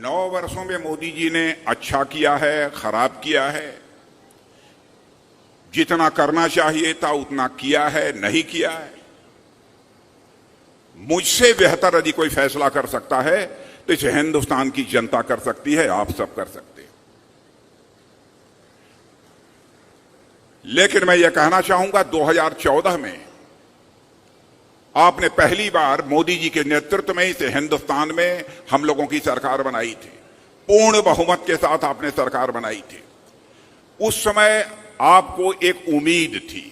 9 वर्षों में मोदी जी ने अच्छा किया है, खराब किया है, जितना करना चाहिए था उतना किया है, नहीं किया है। मुझसे बेहतर यदि कोई फैसला कर सकता है तो इसे हिंदुस्तान की जनता कर सकती है, आप सब कर सकते हैं। लेकिन मैं यह कहना चाहूंगा 2014 में आपने पहली बार मोदी जी के नेतृत्व में इस हिंदुस्तान में हम लोगों की सरकार बनाई थी, पूर्ण बहुमत के साथ आपने सरकार बनाई थी। उस समय आपको एक उम्मीद थी,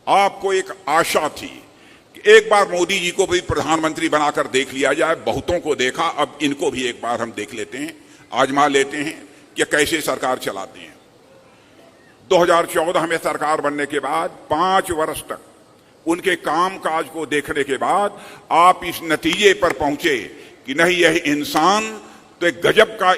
आपको एक आशा थी कि एक बार मोदी जी को भी प्रधानमंत्री बनाकर देख लिया जाए। बहुतों को देखा, अब इनको भी एक बार हम देख लेते हैं, आजमा लेते हैं कि कैसे सरकार चलाते हैं। 2014 में सरकार बनने के बाद 5 वर्ष तक उनके कामकाज को देखने के बाद आप इस नतीजे पर पहुंचे कि नहीं, यह इंसान तो एक गजब का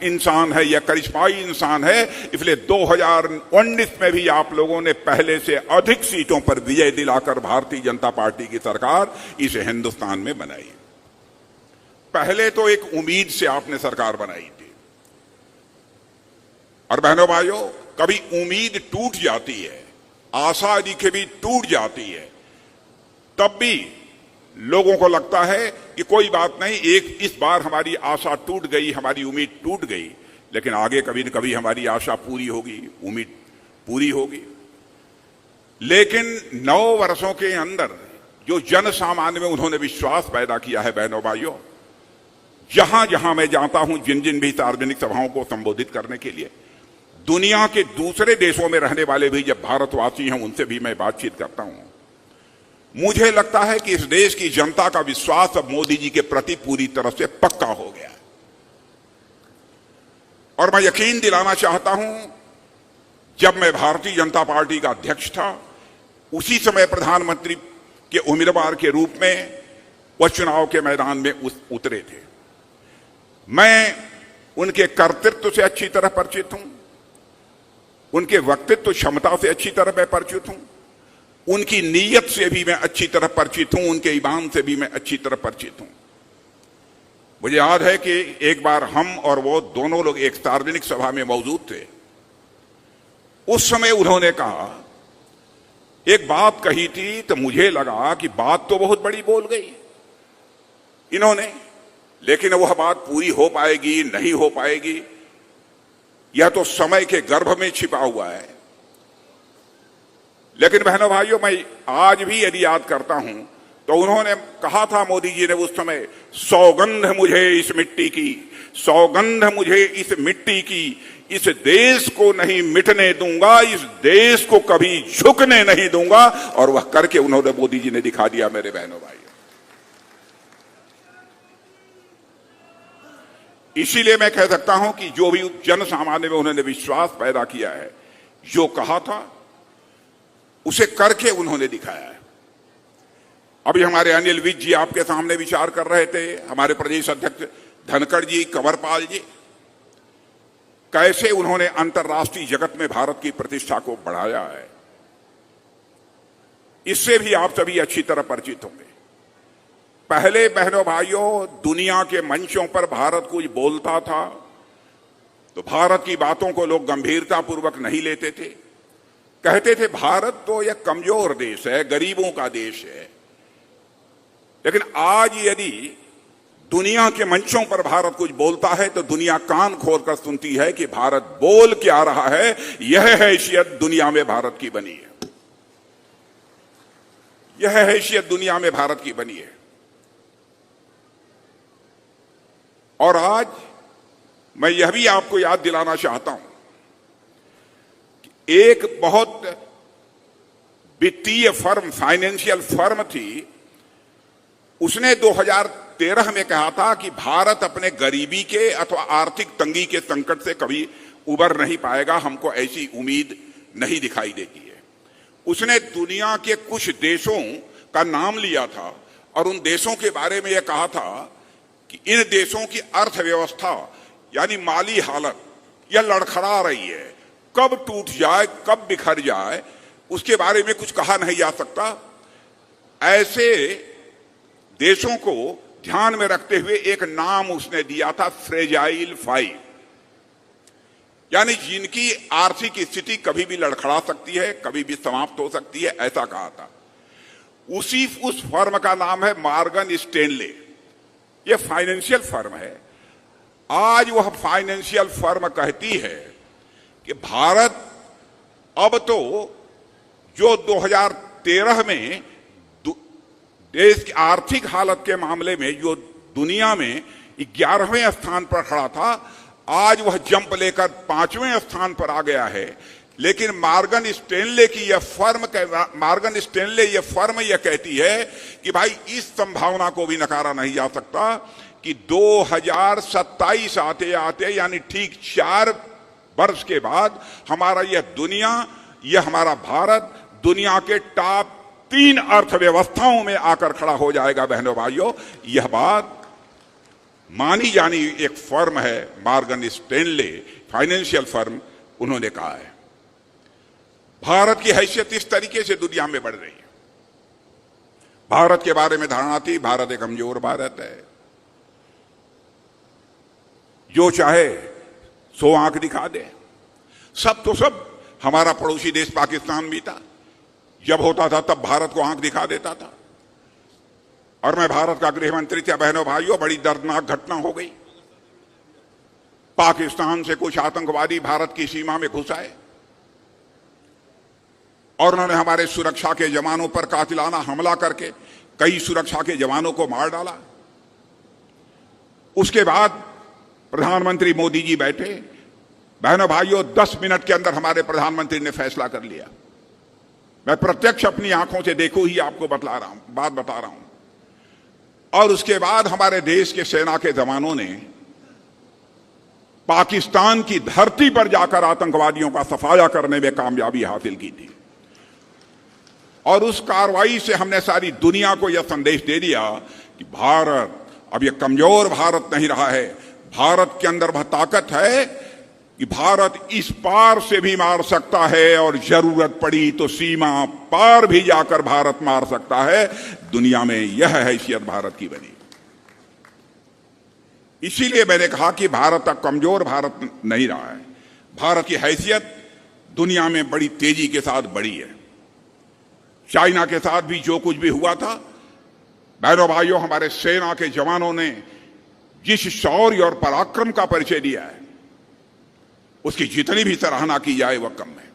इंसान है, यह करिश्माई इंसान है। इसलिए 2019 में भी आप लोगों ने पहले से अधिक सीटों पर विजय दिलाकर भारतीय जनता पार्टी की सरकार इस हिंदुस्तान में बनाई। पहले तो एक उम्मीद से आपने सरकार बनाई थी। और बहनों भाइयों, कभी उम्मीद टूट जाती है, आशा यदि कभी टूट जाती है, तब भी लोगों को लगता है कि कोई बात नहीं, एक इस बार हमारी आशा टूट गई, हमारी उम्मीद टूट गई, लेकिन आगे कभी न कभी हमारी आशा पूरी होगी, उम्मीद पूरी होगी। लेकिन 9 वर्षों के अंदर जो जन सामान्य में उन्होंने विश्वास पैदा किया है, बहनों भाइयों, जहां जहां मैं जाता हूं, जिन जिन भी सार्वजनिक सभाओं को संबोधित करने के लिए, दुनिया के दूसरे देशों में रहने वाले भी जब भारतवासी हैं उनसे भी मैं बातचीत करता हूं, मुझे लगता है कि इस देश की जनता का विश्वास अब मोदी जी के प्रति पूरी तरह से पक्का हो गया। और मैं यकीन दिलाना चाहता हूं, जब मैं भारतीय जनता पार्टी का अध्यक्ष था, उसी समय प्रधानमंत्री के उम्मीदवार के रूप में वह चुनाव के मैदान में उतरे थे। मैं उनके कर्तृत्व से अच्छी तरह परिचित हूं, उनके वक्तृत्व क्षमता से अच्छी तरह मैं परिचित हूं, उनकी नीयत से भी मैं अच्छी तरह परिचित हूं, उनके ईमान से भी मैं अच्छी तरह परिचित हूं। मुझे याद है कि एक बार हम और वो दोनों लोग एक सार्वजनिक सभा में मौजूद थे। उस समय उन्होंने कहा, एक बात कही थी, तो मुझे लगा कि बात तो बहुत बड़ी बोल गई इन्होंने, लेकिन वह बात पूरी हो पाएगी नहीं हो पाएगी, यह तो समय के गर्भ में छिपा हुआ है। लेकिन बहनों भाइयों, मैं आज भी यदि याद करता हूं तो उन्होंने कहा था, मोदी जी ने उस समय, सौगंध मुझे इस मिट्टी की, सौगंध मुझे इस मिट्टी की, इस देश को नहीं मिटने दूंगा, इस देश को कभी झुकने नहीं दूंगा। और वह करके उन्होंने, मोदी जी ने दिखा दिया। मेरे बहनों भाइयों, इसीलिए मैं कह सकता हूं कि जो भी जन सामान्य में उन्होंने विश्वास पैदा किया है, जो कहा था उसे करके उन्होंने दिखाया है। अभी हमारे अनिल विज जी आपके सामने विचार कर रहे थे, हमारे प्रदेश अध्यक्ष धनखड़ जी, कंवरपाल जी, कैसे उन्होंने अंतर्राष्ट्रीय जगत में भारत की प्रतिष्ठा को बढ़ाया है। इससे भी आप सभी अच्छी तरह परिचित होंगे। पहले बहनों भाइयों, दुनिया के मंचों पर भारत कुछ बोलता था तो भारत की बातों को लोग गंभीरतापूर्वक नहीं लेते थे, कहते थे भारत तो यह कमजोर देश है, गरीबों का देश है। लेकिन आज यदि दुनिया के मंचों पर भारत कुछ बोलता है तो दुनिया कान खोलकर सुनती है कि भारत बोल क्या रहा है। यह हैसियत दुनिया में भारत की बनी है, यह हैसियत दुनिया में भारत की बनी है। और आज मैं यह भी आपको याद दिलाना चाहता हूं, एक बहुत वित्तीय फर्म, फाइनेंशियल फर्म थी, उसने 2013 में कहा था कि भारत अपने गरीबी के अथवा आर्थिक तंगी के संकट से कभी उबर नहीं पाएगा, हमको ऐसी उम्मीद नहीं दिखाई देती है। उसने दुनिया के कुछ देशों का नाम लिया था और उन देशों के बारे में यह कहा था कि इन देशों की अर्थव्यवस्था यानी माली हालत यह लड़खड़ा रही है, कब टूट जाए, कब बिखर जाए, उसके बारे में कुछ कहा नहीं जा सकता। ऐसे देशों को ध्यान में रखते हुए एक नाम उसने दिया था, फ्रेजाइल 5, यानी जिनकी आर्थिक स्थिति कभी भी लड़खड़ा सकती है, कभी भी समाप्त हो सकती है, ऐसा कहा था। उस फर्म का नाम है मॉर्गन स्टैनले। यह फाइनेंशियल फर्म है। आज वह फाइनेंशियल फर्म कहती है कि भारत अब तो जो 2013 में देश की आर्थिक हालत के मामले में जो दुनिया में 11वें स्थान पर खड़ा था, आज वह जंप लेकर 5वें स्थान पर आ गया है। लेकिन मॉर्गन स्टैनले यह फर्म यह कहती है कि भाई इस संभावना को भी नकारा नहीं जा सकता कि 2027 आते आते, यानी ठीक 4 वर्ष के बाद, हमारा भारत दुनिया के टॉप 3 अर्थव्यवस्थाओं में आकर खड़ा हो जाएगा। बहनों भाइयों, यह बात मानी जानी एक फर्म है, मॉर्गन स्टैनले फाइनेंशियल फर्म, उन्होंने कहा है। भारत की हैसियत इस तरीके से दुनिया में बढ़ रही है। भारत के बारे में धारणा थी, भारत एक कमजोर भारत है, जो चाहे सो आंख दिखा दे। सब तो सब हमारा पड़ोसी देश पाकिस्तान भी था, जब होता था तब भारत को आंख दिखा देता था। और मैं भारत का गृह मंत्री था। बहनों भाइयों, बड़ी दर्दनाक घटना हो गई। पाकिस्तान से कुछ आतंकवादी भारत की सीमा में घुस आए और उन्होंने हमारे सुरक्षा के जवानों पर कातिलाना हमला करके कई सुरक्षा के जवानों को मार डाला। उसके बाद प्रधानमंत्री मोदी जी बैठे। बहनों भाइयों, 10 मिनट के अंदर हमारे प्रधानमंत्री ने फैसला कर लिया। मैं प्रत्यक्ष अपनी आंखों से देखो ही आपको बता रहा हूं। और उसके बाद हमारे देश के सेना के जवानों ने पाकिस्तान की धरती पर जाकर आतंकवादियों का सफाया करने में कामयाबी हासिल की थी। और उस कार्रवाई से हमने सारी दुनिया को यह संदेश दे दिया कि भारत अब यह कमजोर भारत नहीं रहा है। भारत के अंदर वह ताकत है कि भारत इस पार से भी मार सकता है और जरूरत पड़ी तो सीमा पार भी जाकर भारत मार सकता है। दुनिया में यह हैसियत भारत की बनी। इसीलिए मैंने कहा कि भारत अब कमजोर भारत नहीं रहा है। भारत की हैसियत दुनिया में बड़ी तेजी के साथ बढ़ी है। चाइना के साथ भी जो कुछ भी हुआ था, बहनों भाइयों, हमारे सेना के जवानों ने जिस शौर्य और पराक्रम का परिचय दिया है, उसकी जितनी भी सराहना की जाए वह कम है।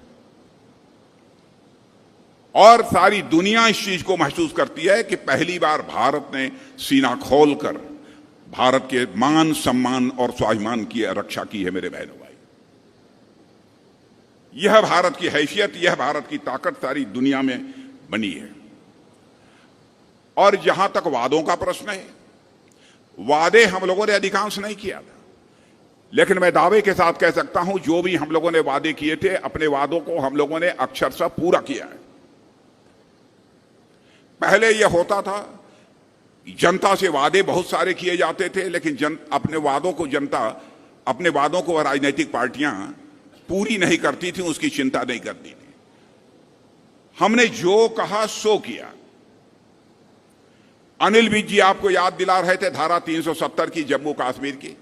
और सारी दुनिया इस चीज को महसूस करती है कि पहली बार भारत ने सीना खोलकर भारत के मान, सम्मान और स्वाभिमान की रक्षा की है। मेरे बहनों भाई, यह भारत की हैसियत, यह भारत की ताकत सारी दुनिया में बनी है। और जहां तक वादों का प्रश्न है, वादे हम लोगों ने अधिकांश नहीं किया था, लेकिन मैं दावे के साथ कह सकता हूं जो भी हम लोगों ने वादे किए थे, अपने वादों को हम लोगों ने अक्षरशः पूरा किया है। पहले यह होता था कि जनता से वादे बहुत सारे किए जाते थे, लेकिन अपने वादों को राजनीतिक पार्टियां पूरी नहीं करती थी, उसकी चिंता नहीं करती थी। हमने जो कहा सो किया। अनिल विज जी आपको याद दिला रहे थे धारा 370 की, जम्मू कश्मीर की।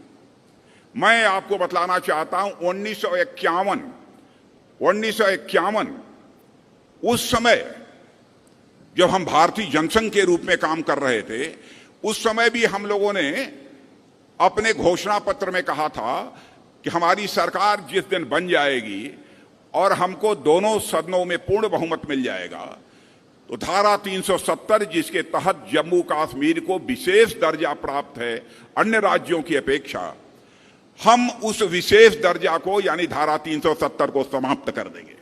मैं आपको बतलाना चाहता हूं 1951 उस समय जब हम भारतीय जनसंघ के रूप में काम कर रहे थे, उस समय भी हम लोगों ने अपने घोषणा पत्र में कहा था कि हमारी सरकार जिस दिन बन जाएगी और हमको दोनों सदनों में पूर्ण बहुमत मिल जाएगा, तो धारा 370 जिसके तहत जम्मू कश्मीर को विशेष दर्जा प्राप्त है अन्य राज्यों की अपेक्षा, हम उस विशेष दर्जा को यानी धारा 370 को समाप्त कर देंगे।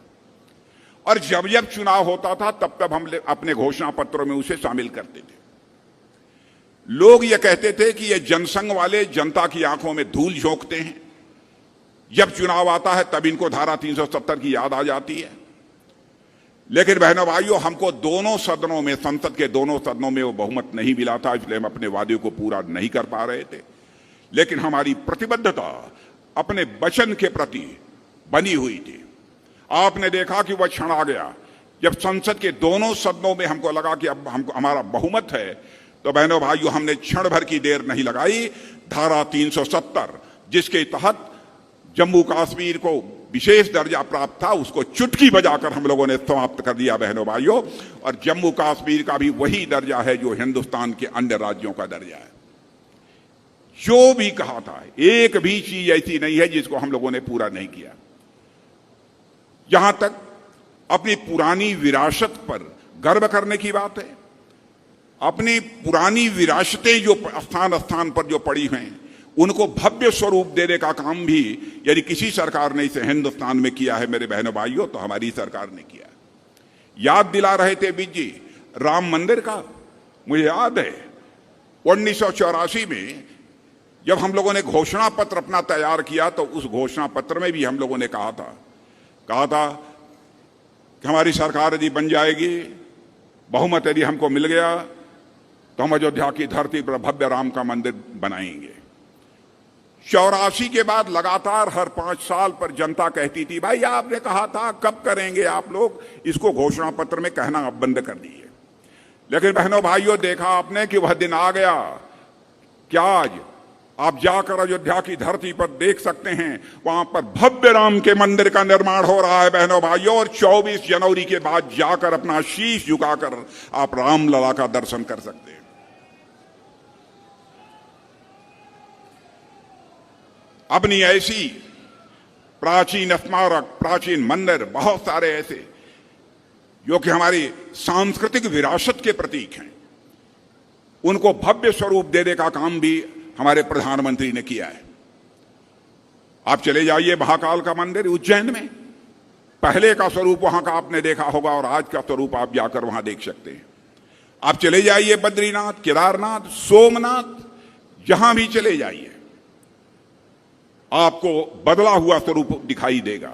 और जब जब चुनाव होता था तब तब हम अपने घोषणा पत्रों में उसे शामिल करते थे। लोग ये कहते थे कि ये जनसंघ वाले जनता की आंखों में धूल झोंकते हैं, जब चुनाव आता है तब इनको धारा 370 की याद आ जाती है। लेकिन बहनों भाइयों, हमको दोनों सदनों में, संसद के दोनों सदनों में वो बहुमत नहीं मिला था, इसलिए हम अपने वादे को पूरा नहीं कर पा रहे थे। लेकिन हमारी प्रतिबद्धता अपने वचन के प्रति बनी हुई थी। आपने देखा कि वह क्षण आ गया जब संसद के दोनों सदनों में हमको लगा कि अब हमारा बहुमत है, तो बहनों भाइयों, हमने क्षण भर की देर नहीं लगाई। धारा 370 जिसके तहत जम्मू कश्मीर को विशेष दर्जा प्राप्त था, उसको चुटकी बजाकर हम लोगों ने समाप्त कर दिया बहनों भाइयों। और जम्मू कश्मीर का भी वही दर्जा है जो हिंदुस्तान के अन्य राज्यों का दर्जा है। जो भी कहा था, एक भी चीज ऐसी नहीं है जिसको हम लोगों ने पूरा नहीं किया। जहां तक अपनी पुरानी विरासत पर गर्व करने की बात है, अपनी पुरानी विरासतें जो स्थान स्थान पर जो पड़ी हैं, उनको भव्य स्वरूप देने का काम भी यदि किसी सरकार ने इसे हिंदुस्तान में किया है मेरे बहनों भाइयों, तो हमारी सरकार ने किया। याद दिला रहे थे बीच जी राम मंदिर का। मुझे याद है 1984 में जब हम लोगों ने घोषणा पत्र अपना तैयार किया, तो उस घोषणा पत्र में भी हम लोगों ने कहा था कि हमारी सरकार यदि बन जाएगी, बहुमत यदि हमको मिल गया, तो हम अयोध्या की धरती पर भव्य राम का मंदिर बनाएंगे। 84 के बाद लगातार हर 5 साल पर जनता कहती थी, भाई आपने कहा था, कब करेंगे आप लोग? इसको घोषणा पत्र में कहना आप बंद कर दिए। लेकिन बहनों भाइयों, देखा आपने कि वह दिन आ गया। क्या आज आप जाकर अयोध्या की धरती पर देख सकते हैं, वहां पर भव्य राम के मंदिर का निर्माण हो रहा है बहनों भाइयों। और 24 जनवरी के बाद जाकर अपना शीश झुकाकर आप रामलला का दर्शन कर सकते हैं। अपनी ऐसी प्राचीन स्मारक, प्राचीन मंदिर, बहुत सारे ऐसे जो कि हमारी सांस्कृतिक विरासत के प्रतीक हैं, उनको भव्य स्वरूप देने का काम भी हमारे प्रधानमंत्री ने किया है। आप चले जाइए महाकाल का मंदिर उज्जैन में, पहले का स्वरूप वहां का आपने देखा होगा और आज का स्वरूप आप जाकर वहां देख सकते हैं। आप चले जाइए बद्रीनाथ, केदारनाथ, सोमनाथ, जहां भी चले जाइए आपको बदला हुआ स्वरूप दिखाई देगा।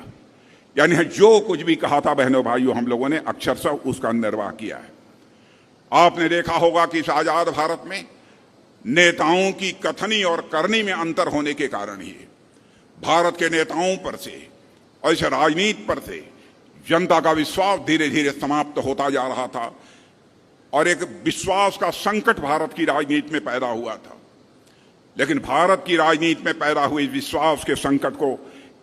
यानी जो कुछ भी कहा था बहनों भाइयों, हम लोगों ने अक्षरशः उसका निर्वाह किया है। आपने देखा होगा कि इस आजाद भारत में नेताओं की कथनी और करनी में अंतर होने के कारण ही भारत के नेताओं पर से और इस राजनीति पर से जनता का विश्वास धीरे धीरे समाप्त होता जा रहा था और एक विश्वास का संकट भारत की राजनीति में पैदा हुआ था। लेकिन भारत की राजनीति में पैदा हुए विश्वास के संकट को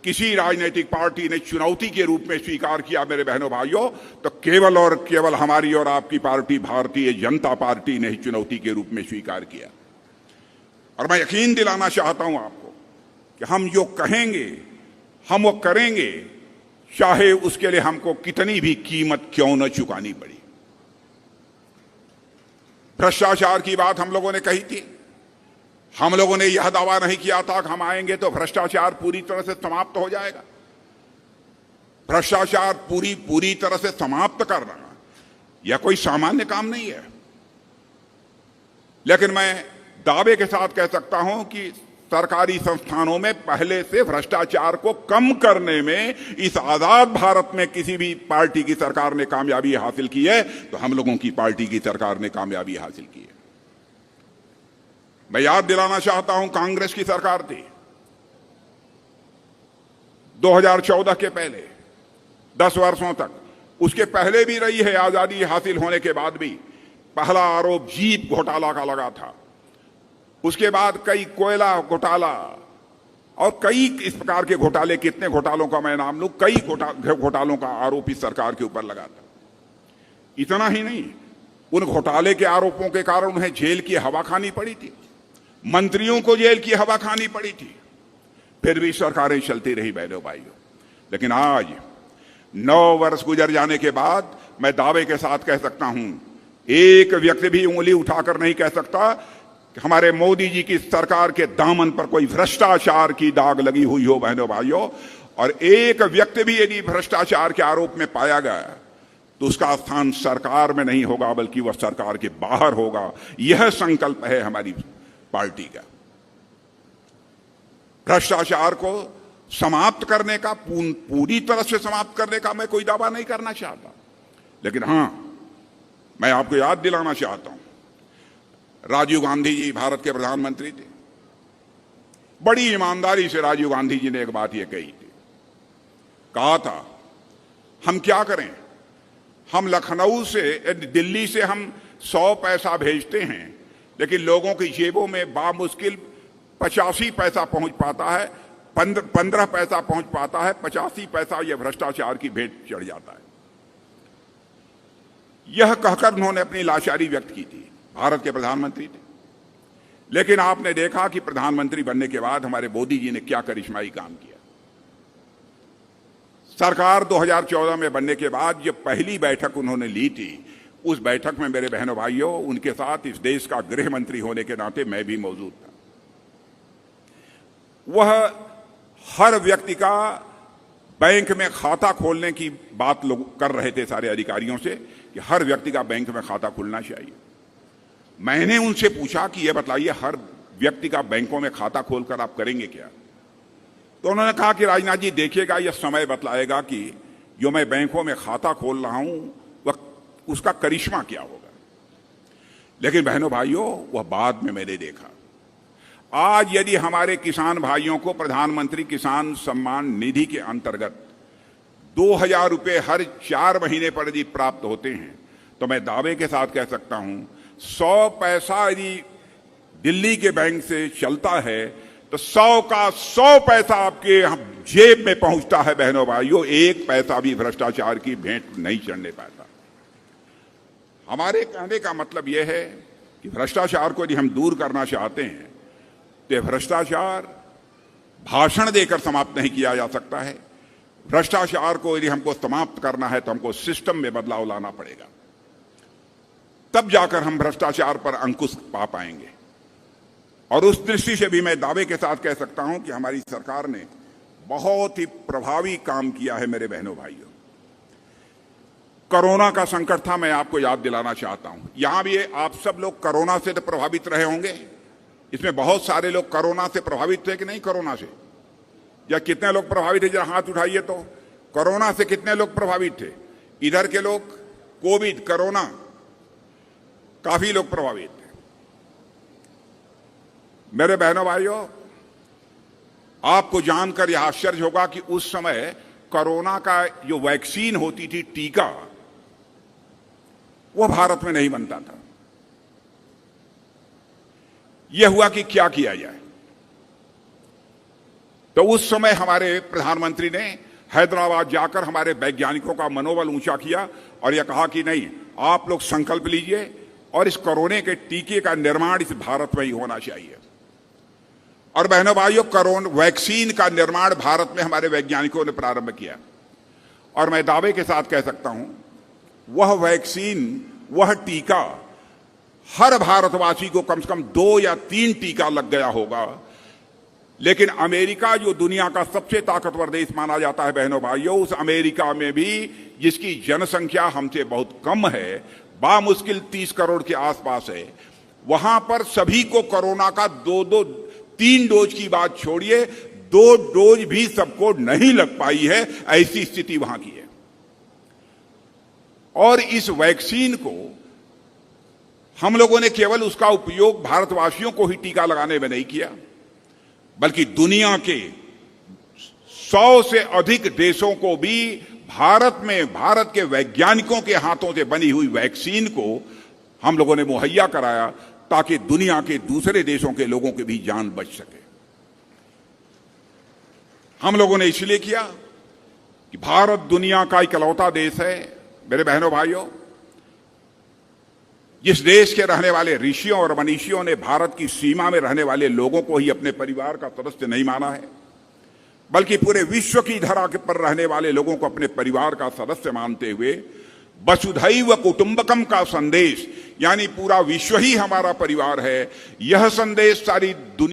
किसी राजनीतिक पार्टी ने चुनौती के रूप में स्वीकार किया मेरे बहनों भाइयों, तो केवल और केवल हमारी और आपकी पार्टी भारतीय जनता पार्टी ने ही चुनौती के रूप में स्वीकार किया। और मैं यकीन दिलाना चाहता हूं आपको कि हम जो कहेंगे हम वो करेंगे, चाहे उसके लिए हमको कितनी भी कीमत क्यों न चुकानी पड़ी। भ्रष्टाचार की बात हम लोगों ने कही थी। हम लोगों ने यह दावा नहीं किया था कि हम आएंगे तो भ्रष्टाचार पूरी तरह से समाप्त हो जाएगा। भ्रष्टाचार पूरी तरह से समाप्त करना यह कोई सामान्य काम नहीं है। लेकिन मैं दावे के साथ कह सकता हूं कि सरकारी संस्थानों में पहले से भ्रष्टाचार को कम करने में इस आजाद भारत में किसी भी पार्टी की सरकार ने कामयाबी हासिल की है तो हम लोगों की पार्टी की सरकार ने कामयाबी हासिल की है। मैं याद दिलाना चाहता हूं, कांग्रेस की सरकार थी 2014 के पहले 10 वर्षों तक, उसके पहले भी रही है। आजादी हासिल होने के बाद भी पहला आरोप जीप घोटाला का लगा था। उसके बाद कई कोयला घोटाला और कई इस प्रकार के घोटाले, कितने घोटालों का मैं नाम लूं, कई घोटालों का आरोप इस सरकार के ऊपर लगा था। इतना ही नहीं, उन घोटाले के आरोपों के कारण उन्हें जेल की हवा खानी पड़ी थी, मंत्रियों को जेल की हवा खानी पड़ी थी, फिर भी सरकारें चलती रही बहनों भाइयों। लेकिन आज 9 वर्ष गुजर जाने के बाद मैं दावे के साथ कह सकता हूं, एक व्यक्ति भी उंगली उठाकर नहीं कह सकता कि हमारे मोदी जी की सरकार के दामन पर कोई भ्रष्टाचार की दाग लगी हुई हो बहनों भाइयों। और एक व्यक्ति भी यदि भ्रष्टाचार के आरोप में पाया गया तो उसका स्थान सरकार में नहीं होगा, बल्कि वह सरकार के बाहर होगा। यह संकल्प है हमारी पार्टी का। भ्रष्टाचार को समाप्त करने का, पूरी तरह से समाप्त करने का मैं कोई दावा नहीं करना चाहता, लेकिन हां, मैं आपको याद दिलाना चाहता हूं, राजीव गांधी जी भारत के प्रधानमंत्री थे। बड़ी ईमानदारी से राजीव गांधी जी ने एक बात यह कही थी, कहा था हम क्या करें, हम लखनऊ से, दिल्ली से हम 100 पैसा भेजते हैं, लेकिन लोगों की जेबों में बामुश्किल 85 पैसा पहुंच पाता है, 15 पैसा पहुंच पाता है, 85 पैसा यह भ्रष्टाचार की भेंट चढ़ जाता है। यह कहकर उन्होंने अपनी लाचारी व्यक्त की थी, भारत के प्रधानमंत्री थे। लेकिन आपने देखा कि प्रधानमंत्री बनने के बाद हमारे मोदी जी ने क्या करिश्माई काम किया। सरकार 2014 में बनने के बाद जब पहली बैठक उन्होंने ली थी, उस बैठक में मेरे बहनों भाइयों, उनके साथ इस देश का गृह मंत्री होने के नाते मैं भी मौजूद था। वह हर व्यक्ति का बैंक में खाता खोलने की बात लोग कर रहे थे सारे अधिकारियों से कि हर व्यक्ति का बैंक में खाता खुलना चाहिए। मैंने उनसे पूछा कि यह बताइए, हर व्यक्ति का बैंकों में खाता खोलकर आप करेंगे क्या? तो उन्होंने कहा कि राजनाथ जी देखिएगा, यह समय बतलाएगा कि जो मैं बैंकों में खाता खोल रहा हूं वह उसका करिश्मा क्या होगा। लेकिन बहनों भाइयों, वह बाद में मैंने देखा। आज यदि हमारे किसान भाइयों को प्रधानमंत्री किसान सम्मान निधि के अंतर्गत 2000 रुपये हर 4 महीने पर यदि प्राप्त होते हैं, तो मैं दावे के साथ कह सकता हूं 100 पैसा यदि दिल्ली के बैंक से चलता है तो 100 का 100 पैसा आपके जेब में पहुंचता है। बहनों भाइयों, 1 पैसा भी भ्रष्टाचार की भेंट नहीं चढ़ने पाता। हमारे कहने का मतलब यह है कि भ्रष्टाचार को यदि हम दूर करना चाहते हैं तो भ्रष्टाचार भाषण देकर समाप्त नहीं किया जा सकता है। भ्रष्टाचार को यदि हमको समाप्त करना है तो हमको सिस्टम में बदलाव लाना पड़ेगा, तब जाकर हम भ्रष्टाचार पर अंकुश पा पाएंगे। और उस दृष्टि से भी मैं दावे के साथ कह सकता हूं कि हमारी सरकार ने बहुत ही प्रभावी काम किया है। मेरे बहनों भाइयों, कोरोना का संकट था, मैं आपको याद दिलाना चाहता हूं। यहां भी आप सब लोग कोरोना से तो प्रभावित रहे होंगे। इसमें बहुत सारे लोग कोरोना से प्रभावित थे कि नहीं? कोरोना से या कितने लोग प्रभावित थे? जरा हाथ उठाइए तो। कोरोना से कितने लोग प्रभावित थे? इधर के लोग कोविड, कोरोना, काफी लोग प्रभावित थे। मेरे बहनों भाइयों, आपको जानकर यह आश्चर्य होगा कि उस समय कोरोना का जो वैक्सीन होती थी, टीका, वह भारत में नहीं बनता था। यह हुआ कि क्या किया जाए। तो उस समय हमारे प्रधानमंत्री ने हैदराबाद जाकर हमारे वैज्ञानिकों का मनोबल ऊंचा किया और यह कहा कि नहीं, आप लोग संकल्प लीजिए और इस कोरोना के टीके का निर्माण इस भारत में ही होना चाहिए। और बहनों भाइयों, कोरोना वैक्सीन का निर्माण भारत में हमारे वैज्ञानिकों ने प्रारंभ किया। और मैं दावे के साथ कह सकता हूं, वह वैक्सीन, वह टीका हर भारतवासी को कम से कम 2 या 3 टीका लग गया होगा। लेकिन अमेरिका, जो दुनिया का सबसे ताकतवर देश माना जाता है, बहनों भाइयों, उस अमेरिका में भी जिसकी जनसंख्या हमसे बहुत कम है, बामुश्किल 30 करोड़ के आसपास है, वहां पर सभी को कोरोना का 3 डोज की बात छोड़िए, 2 डोज भी सबको नहीं लग पाई है। ऐसी स्थिति वहां की है। और इस वैक्सीन को हम लोगों ने केवल उसका उपयोग भारतवासियों को ही टीका लगाने में नहीं किया, बल्कि दुनिया के 100 से अधिक देशों को भी भारत में, भारत के वैज्ञानिकों के हाथों से बनी हुई वैक्सीन को हम लोगों ने मुहैया कराया, ताकि दुनिया के दूसरे देशों के लोगों की भी जान बच सके। हम लोगों ने इसलिए किया कि भारत दुनिया का इकलौता देश है, मेरे बहनों भाइयों, जिस देश के रहने वाले ऋषियों और मनीषियों ने भारत की सीमा में रहने वाले लोगों को ही अपने परिवार का सदस्य नहीं माना है, बल्कि पूरे विश्व की धरा पर रहने वाले लोगों को अपने परिवार का सदस्य मानते हुए वसुधैव कुटुंबकम का संदेश, यानी पूरा विश्व ही हमारा परिवार है, यह संदेश सारी दुनिया